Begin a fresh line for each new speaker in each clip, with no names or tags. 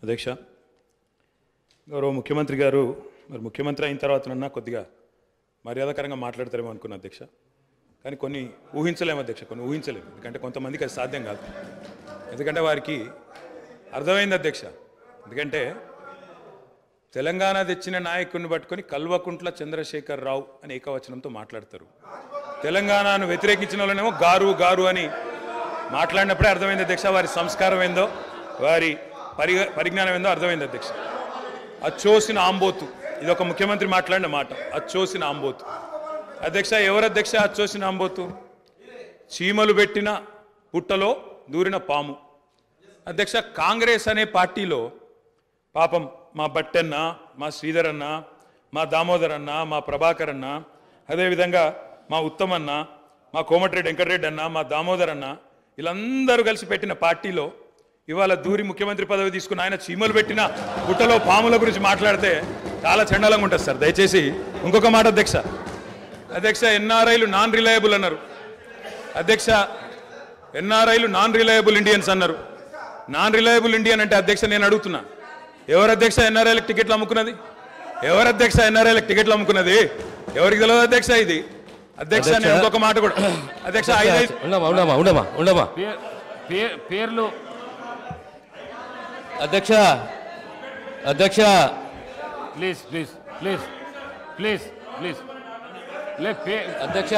అధ్యక్ష, గౌరవ ముఖ్యమంత్రి గారు మరి ముఖ్యమంత్రి అయిన తర్వాతనన్నా కొద్దిగా మర్యాదకరంగా మాట్లాడతారేమో అనుకున్నా అధ్యక్ష. కానీ కొన్ని ఊహించలేము అధ్యక్ష, కొన్ని ఊహించలేము. ఎందుకంటే కొంతమందికి అది సాధ్యం కాదు. ఎందుకంటే వారికి అర్థమైంది అధ్యక్ష. ఎందుకంటే తెలంగాణ తెచ్చిన నాయకుడిని పట్టుకొని కల్వకుంట్ల చంద్రశేఖర్ రావు అని ఏకవచనంతో మాట్లాడతారు. తెలంగాణను వ్యతిరేకించిన వాళ్ళనేమో గారు గారు అని మాట్లాడినప్పుడే అర్థమైంది అధ్యక్ష వారి సంస్కారం ఏందో, వారి పరిజ్ఞానం ఏందో అర్థమైంది అధ్యక్ష. అచ్చోసిన ఆంబోతు, ఇది ఒక ముఖ్యమంత్రి మాట్లాడిన మాట. అచ్చోసిన ఆంబోతు అధ్యక్ష. ఎవరు అధ్యక్ష అచ్చోసిన ఆంబోతు? చీమలు పెట్టిన పుట్టలో దూరిన పాము అధ్యక్ష. కాంగ్రెస్ అనే పార్టీలో పాపం మా బట్టన్న, మా శ్రీధర్ అన్న, మా దామోదర్ అన్న, మా ప్రభాకర్ అన్న, అదేవిధంగా మా ఉత్తమన్న, మా కోమటిరెడ్డి వెంకటరెడ్డి అన్న, మా దామోదర్ అన్న, వీళ్ళందరూ కలిసి పెట్టిన పార్టీలో ఇవాళ దూరి ముఖ్యమంత్రి పదవి తీసుకుని ఆయన చీమలు పెట్టిన పుట్టలో పాముల గురించి మాట్లాడితే చాలా చండాలంగా ఉంటుంది సార్. దయచేసి ఇంకొక మాట అధ్యక్ష. అధ్యక్ష, ఎన్ఆర్ఐలు నాన్ రిలయబుల్ అన్నారు అధ్యక్ష. ఎన్ఆర్ఐలు నాన్ రిలయబుల్ ఇండియన్స్ అన్నారు. నాన్ రిలయబుల్ ఇండియన్ అంటే అధ్యక్ష నేను అడుగుతున్నా, ఎవరు అధ్యక్ష ఎన్ఆర్ఐలకు టికెట్లు అమ్ముకున్నది? ఎవరు అధ్యక్ష ఎన్ఆర్ఐలకు టికెట్లు అమ్ముకున్నది? ఎవరికి తెలియదు అధ్యక్ష ఇది? అధ్యక్ష నేను ఇంకొక మాట కూడా అధ్యక్ష,
పేర్లు
అధ్యక్ష అధ్యక్ష
please please please please please
అధ్యక్ష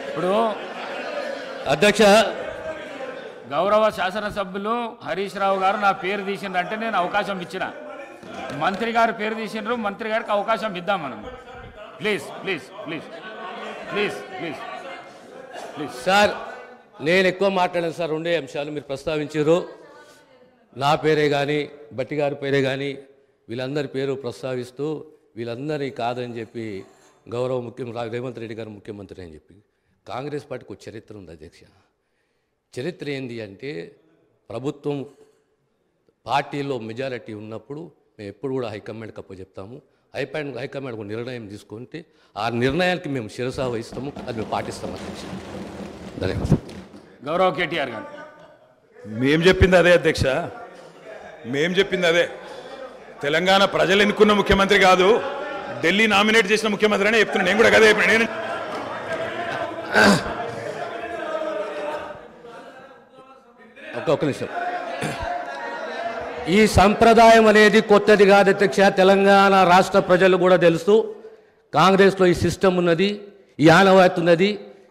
ఇప్పుడు
అధ్యక్ష
గౌరవ శాసనసభ్యులు హరీష్ రావు గారు నా పేరు తీసిండ్రంటే నేను అవకాశం ఇచ్చిన. మంత్రి గారు పేరు తీసిండ్రు, మంత్రి గారికి అవకాశం ఇద్దాం మనం. Please please please please please please
sir, నేను ఎక్కువ మాట్లాడాను సార్. రెండే అంశాలు మీరు ప్రస్తావించారు. నా పేరే కానీ బట్టి గారి పేరే కానీ వీళ్ళందరి పేరు ప్రస్తావిస్తూ వీళ్ళందరినీ కాదని చెప్పి గౌరవ ముఖ్యమంత్రి రేవంత్ రెడ్డి గారు ముఖ్యమంత్రి అని చెప్పి కాంగ్రెస్ పార్టీకి ఒక చరిత్ర ఉంది అధ్యక్ష. చరిత్ర ఏంది అంటే ప్రభుత్వం పార్టీలో మెజారిటీ ఉన్నప్పుడు మేము ఎప్పుడు కూడా హైకమాండ్కి అప్పచెప్తాము. హైకమాండ్ ఒక నిర్ణయం తీసుకుంటే ఆ నిర్ణయానికి మేము శిరసా వహిస్తాము, అది మేము పాటిస్తాము అధ్యక్ష. ధన్యవాదాలు.
గౌరవ కేటీఆర్ గారు.
మేం చెప్పింది అదే అధ్యక్ష, మేం చెప్పింది అదే. తెలంగాణ ప్రజలు ఎన్నుకున్న ముఖ్యమంత్రి కాదు, ఢిల్లీ నామినేట్ చేసిన ముఖ్యమంత్రి అని చెప్తున్నాను. నేను కూడా అదే చెప్పిన. నేను
ఒక్క నిమిషం. ఈ సంప్రదాయం అనేది కొత్తది కాదు అధ్యక్ష. తెలంగాణ రాష్ట్ర ప్రజలు కూడా తెలుసు. కాంగ్రెస్లో ఈ సిస్టమ్ ఉన్నది, ఈ ఆనవాయితీ ఉన్నది.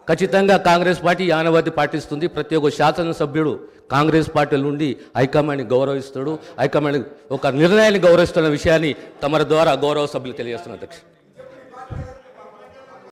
ఖచ్చితంగా కాంగ్రెస్ పార్టీ ఈ ఆనవాయితీ పాటిస్తుంది. ప్రతి ఒక్క శాసనసభ్యుడు కాంగ్రెస్ పార్టీ నుండి హైకమాండ్ని గౌరవిస్తాడు, హైకమాండ్ ఒక నిర్ణయాన్ని గౌరవిస్తున్న విషయాన్ని తమ ద్వారా గౌరవ సభ్యులు తెలియజేస్తున్నారు అధ్యక్ష.